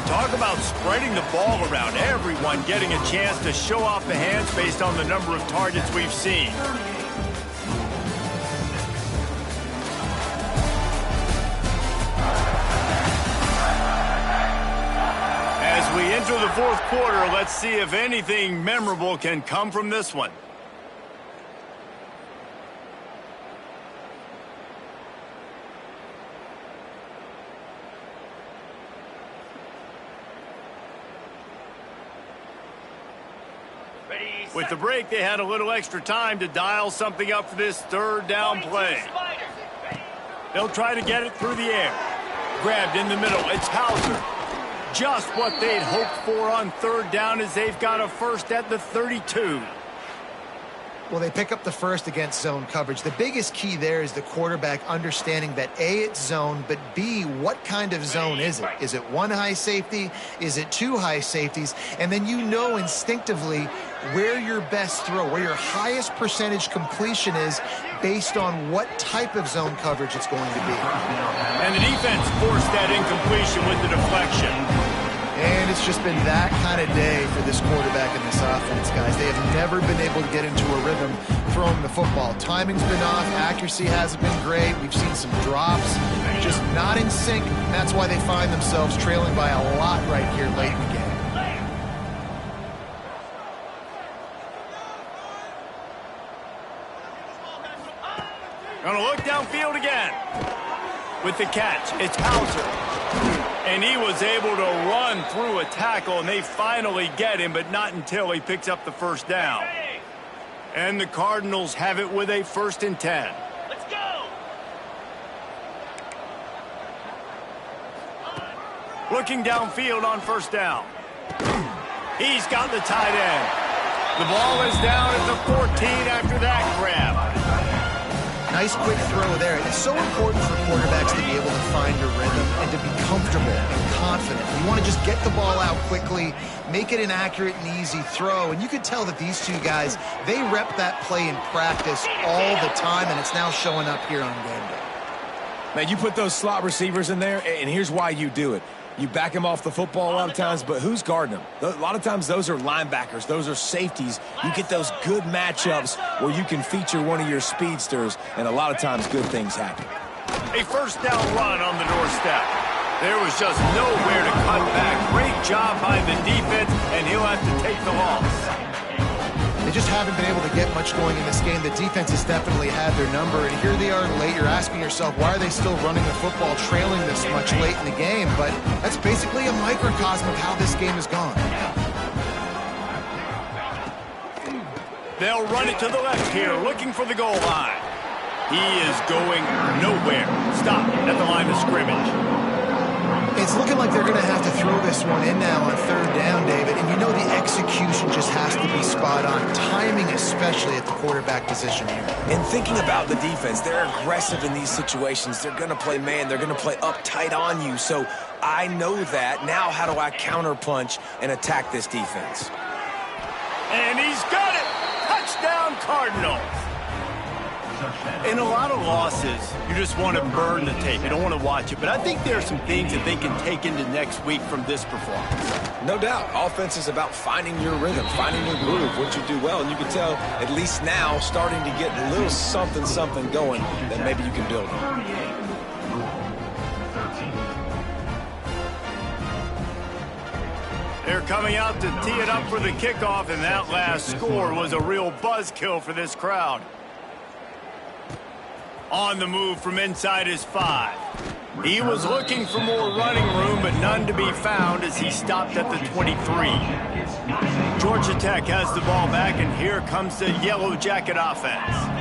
Talk about spreading the ball around. Everyone getting a chance to show off the hands based on the number of targets we've seen. As we enter the fourth quarter, let's see if anything memorable can come from this one. With the break, they had a little extra time to dial something up for this third down play. They'll try to get it through the air. Grabbed in the middle. It's Hauser. Just what they'd hoped for on third down as they've got a first at the 32. Well, they pick up the first against zone coverage. The biggest key there is the quarterback understanding that A, it's zone, but B, what kind of zone is it? Is it one high safety? Is it two high safeties? And then you know instinctively where your best throw, where your highest percentage completion is based on what type of zone coverage it's going to be. And the defense forced that incompletion with the deflection. And it's just been that kind of day for this quarterback and this offense, guys. They have never been able to get into a rhythm throwing the football. Timing's been off. Accuracy hasn't been great. We've seen some drops. Just not in sync. And that's why they find themselves trailing by a lot right here late in the game. Gonna look downfield again. With the catch, it's Hauser. And he was able to run through a tackle, and they finally get him, but not until he picks up the first down. And the Cardinals have it with a 1st and 10. Let's go! Looking downfield on first down. He's got the tight end. The ball is down at the 14 after that grab. Nice quick throw there. It's so important for quarterbacks to be able to find a rhythm and to be comfortable and confident. You want to just get the ball out quickly, make it an accurate and easy throw. And you could tell that these two guys, they rep that play in practice all the time, and it's now showing up here on game day. Man, you put those slot receivers in there, and here's why you do it. You back him off the football a lot of times, but who's guarding him? A lot of times those are linebackers. Those are safeties. You get those good matchups where you can feature one of your speedsters, and a lot of times good things happen. A first down run on the doorstep. There was just nowhere to cut back. Great job by the defense, and he'll have to take the loss. They just haven't been able to get much going in this game. The defense has definitely had their number, and here they are late. You're asking yourself, why are they still running the football, trailing this much late in the game? But that's basically a microcosm of how this game has gone. They'll run it to the left here, looking for the goal line. He is going nowhere. Stop at the line of scrimmage. It's looking like they're going to have to throw this one in now on third down, David. And you know the execution just has to be spot on. Timing, especially at the quarterback position here. And thinking about the defense, they're aggressive in these situations. They're going to play man. They're going to play up tight on you. So I know that. Now how do I counterpunch and attack this defense? And he's got it! Touchdown, Cardinals! In a lot of losses, you just want to burn the tape. You don't want to watch it. But I think there are some things that they can take into next week from this performance. No doubt. Offense is about finding your rhythm, finding your groove, what you do well. And you can tell, at least now, starting to get a little something going that maybe you can build on. They're coming out to tee it up for the kickoff, and that last score was a real buzzkill for this crowd. On the move from inside his 5. He was looking for more running room, but none to be found as he stopped at the 23. Georgia Tech has the ball back, and here comes the Yellow Jacket offense.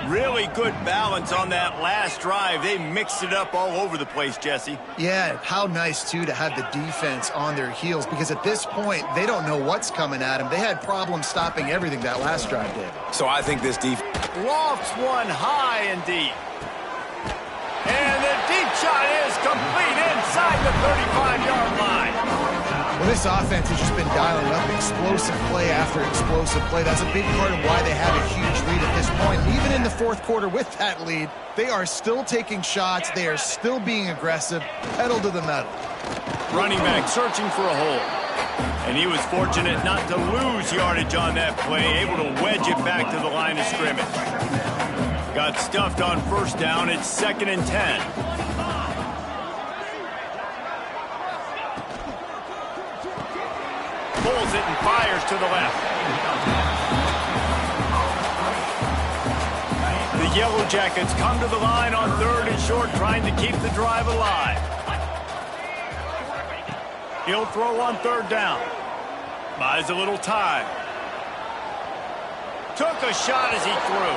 Really good balance on that last drive. They mixed it up all over the place, Jesse. Yeah, how nice, too, to have the defense on their heels, because at this point, they don't know what's coming at them. They had problems stopping everything that last drive did. So I think this defense Lofts one high and deep. And the deep shot is complete inside the 35-yard line. Well, this offense has just been dialing up explosive play after explosive play. That's a big part of why they have a huge lead at this point. Even in the fourth quarter with that lead, they are still taking shots. They are still being aggressive, pedal to the metal. Running back searching for a hole. And he was fortunate not to lose yardage on that play, able to wedge it back to the line of scrimmage. Got stuffed on first down. It's 2nd and 10. Pulls it and fires to the left. The Yellow Jackets come to the line on 3rd and short, trying to keep the drive alive. He'll throw on 3rd down. Buys a little time. Took a shot as he threw.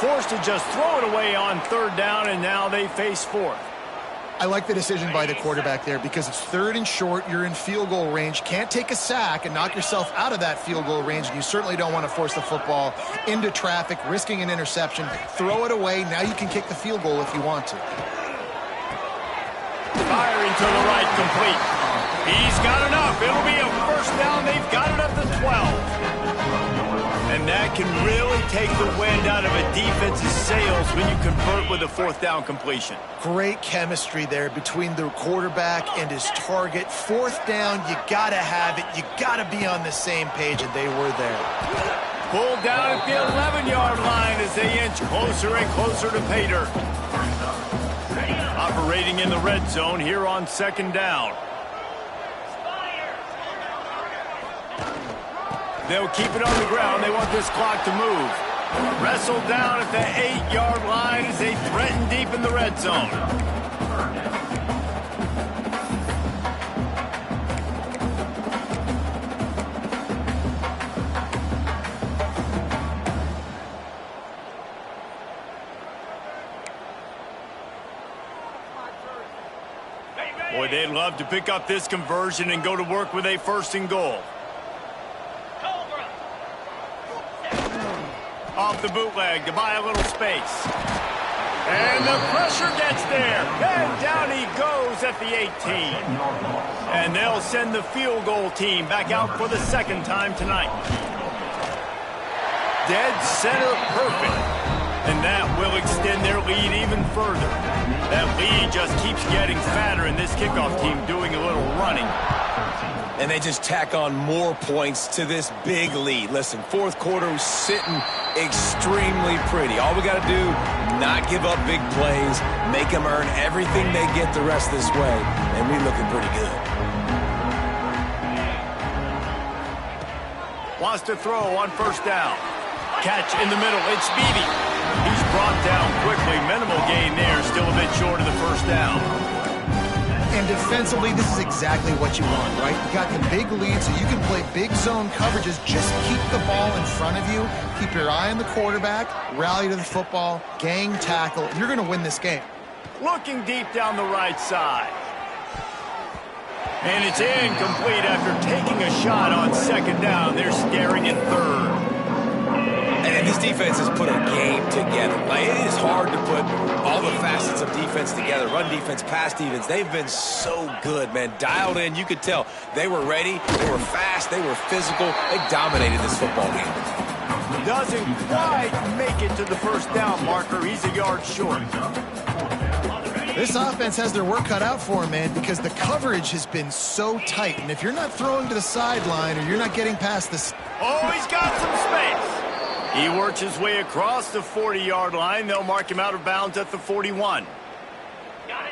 Forced to just throw it away on 3rd down, and now they face 4th. I like the decision by the quarterback there because it's 3rd and short. You're in field goal range. Can't take a sack and knock yourself out of that field goal range. And you certainly don't want to force the football into traffic, risking an interception. Throw it away. Now you can kick the field goal if you want to. Firing to the right, complete. He's got enough. It'll be a first down. They've got it up to 12. And that can really take the wind out of a defense's sails when you convert with a 4th down completion. Great chemistry there between the quarterback and his target. 4th down, you got to have it. You got to be on the same page, and they were there. Pulled down at the 11-yard line as they inch closer and closer to pay dirt. Operating in the red zone here on 2nd down. They'll keep it on the ground. They want this clock to move. Wrestled down at the 8-yard line as they threaten deep in the red zone. Boy, they'd love to pick up this conversion and go to work with a 1st and goal. Off the bootleg to buy a little space. And the pressure gets there. And down he goes at the 18. And they'll send the field goal team back out for the 2nd time tonight. Dead center perfect. And that will extend their lead even further. That lead just keeps getting fatter, and this kickoff team doing a little running. and they just tack on more points to this big lead. Listen, fourth quarter was sitting extremely pretty. All we got to do, not give up big plays, make them earn everything they get the rest of this way, and we're looking pretty good. Wants to throw on first down. Catch in the middle. It's Beebe. He's brought down quickly. Minimal gain there. Still a bit short of the first down. And defensively, this is exactly what you want, right? You got the big lead, so you can play big zone coverages. Just keep the ball in front of you. Keep your eye on the quarterback. Rally to the football. Gang tackle. You're going to win this game. Looking deep down the right side. And it's incomplete after taking a shot on second down. They're staring at third. And this defense has put a game together. Like, it is hard to put all the facets of defense together. Run defense, pass defense. They've been so good, man. Dialed in. You could tell they were ready. They were fast. They were physical. They dominated this football game. Doesn't quite make it to the first down marker. He's a yard short. This offense has their work cut out for them, man, because the coverage has been so tight. And if you're not throwing to the sideline or you're not getting past this... Oh, he's got some space. He works his way across the 40-yard line. They'll mark him out of bounds at the 41.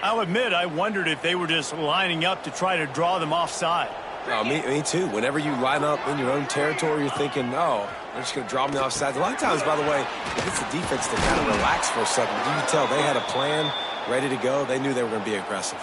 I'll admit, I wondered if they were just lining up to try to draw them offside. Me too. Whenever you line up in your own territory, you're thinking, no, they're just going to draw me off sides. A lot of times, by the way, it gets the defense to kind of relax for a second. You can tell they had a plan ready to go. They knew they were going to be aggressive.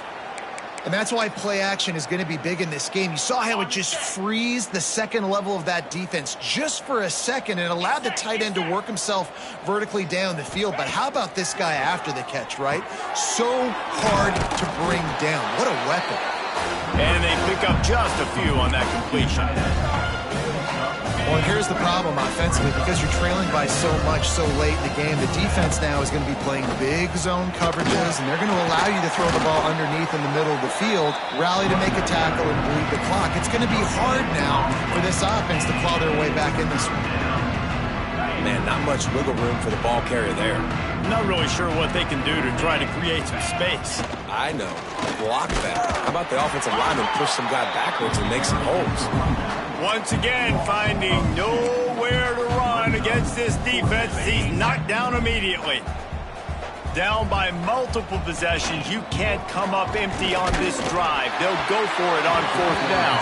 And that's why play action is going to be big in this game. You saw how it just frees the second level of that defense just for a second and allowed the tight end to work himself vertically down the field. But how about this guy after the catch, right? So hard to bring down. What a weapon. And they pick up just a few on that completion. Well, and here's the problem offensively. Because you're trailing by so much so late in the game, the defense now is going to be playing big zone coverages, and they're going to allow you to throw the ball underneath in the middle of the field, rally to make a tackle, and bleed the clock. It's going to be hard now for this offense to claw their way back in this one. Man, not much wiggle room for the ball carrier there. Not really sure what they can do to try to create some space. I know. Block that. How about the offensive lineman push some guy backwards and make some holes? Once again, finding nowhere to run against this defense. He's knocked down immediately. Down by multiple possessions. You can't come up empty on this drive. They'll go for it on fourth down.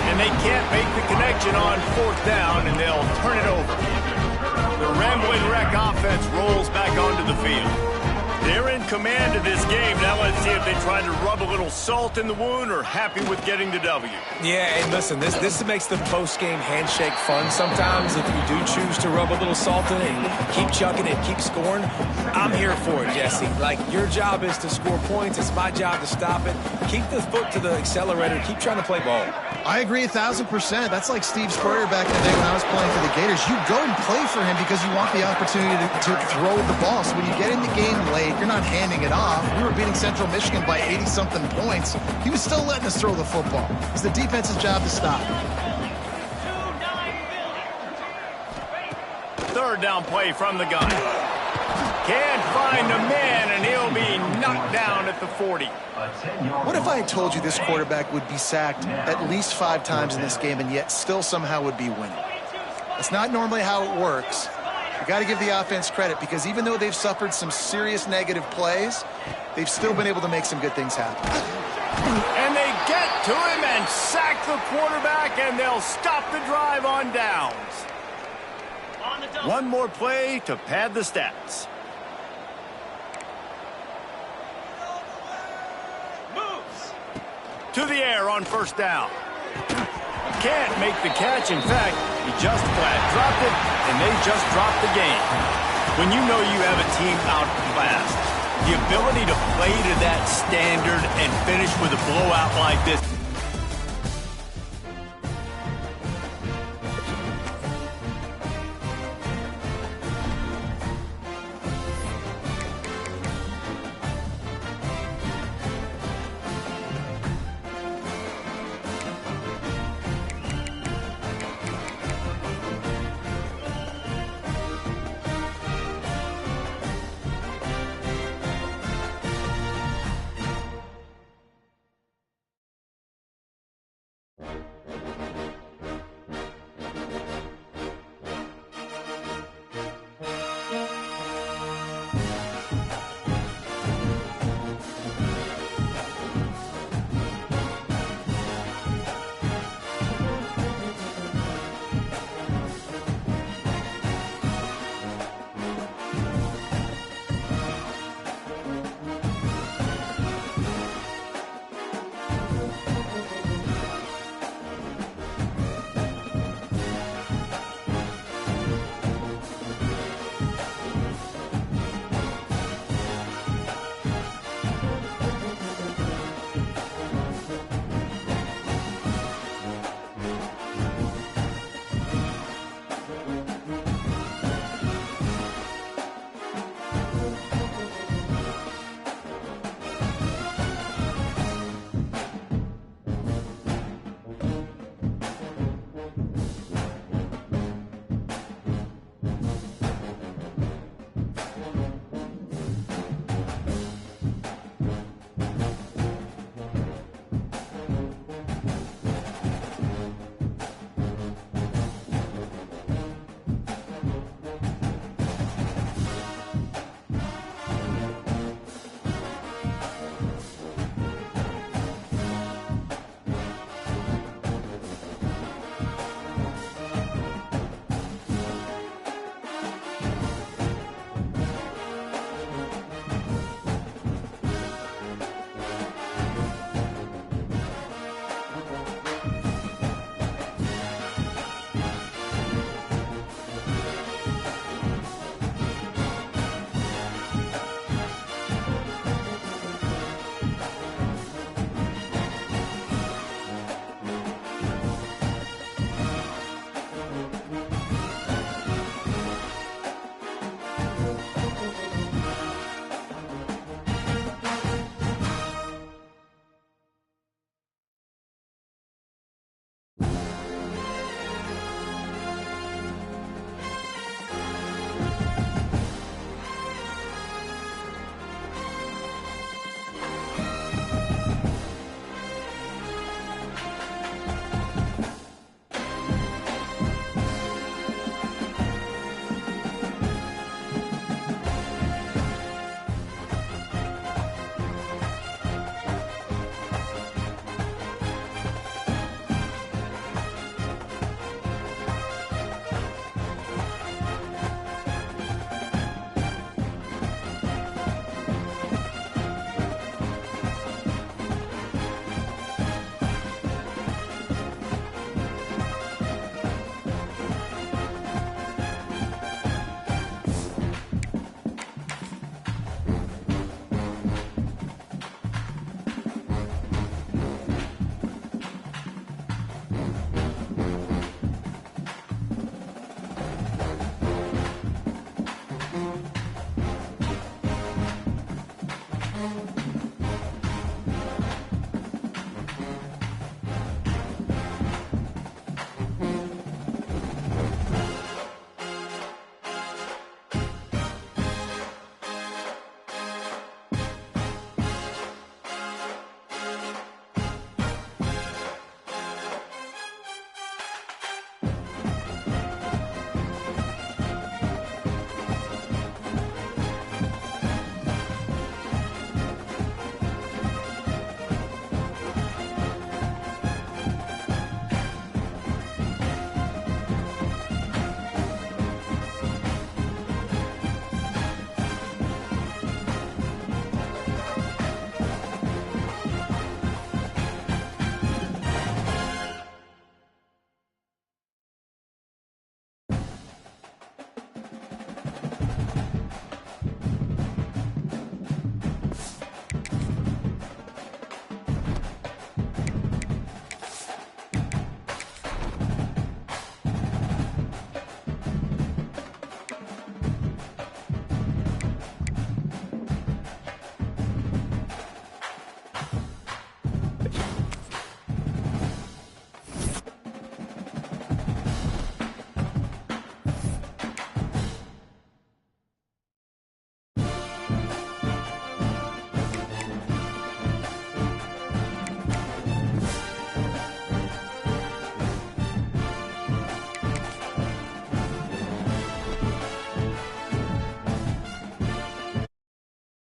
And they can't make the connection on fourth down, and they'll turn it over. The Rambling Wreck offense rolls back onto the field. They're in command of this game. Now let's see if they try to rub a little salt in the wound or happy with getting the W. Yeah, and listen, this makes the post-game handshake fun sometimes. If you do choose to rub a little salt in it and keep chucking it, keep scoring, I'm here for it, Jesse. Like, your job is to score points. It's my job to stop it. Keep the foot to the accelerator. Keep trying to play ball. I agree 1,000%. That's like Steve Spurrier back in the day when I was playing for the Gators. You go and play for him because you want the opportunity to throw the ball. So when you get in the game late, you're not handing it off. We were beating Central Michigan by 80-something points. He was still letting us throw the football. It's the defense's job to stop. Third down play from the gun. Can't find a man, and he'll be knocked down at the 40. What if I had told you this quarterback would be sacked at least 5 times in this game and yet still somehow would be winning? That's not normally how it works. You got to give the offense credit because even though they've suffered some serious negative plays, they've still been able to make some good things happen. And they get to him and sack the quarterback, and they'll stop the drive on downs. One more play to pad the stats. To the air on first down. Can't make the catch. In fact, he just flat dropped it, and they just dropped the game. When you know you have a team outclassed, the ability to play to that standard and finish with a blowout like this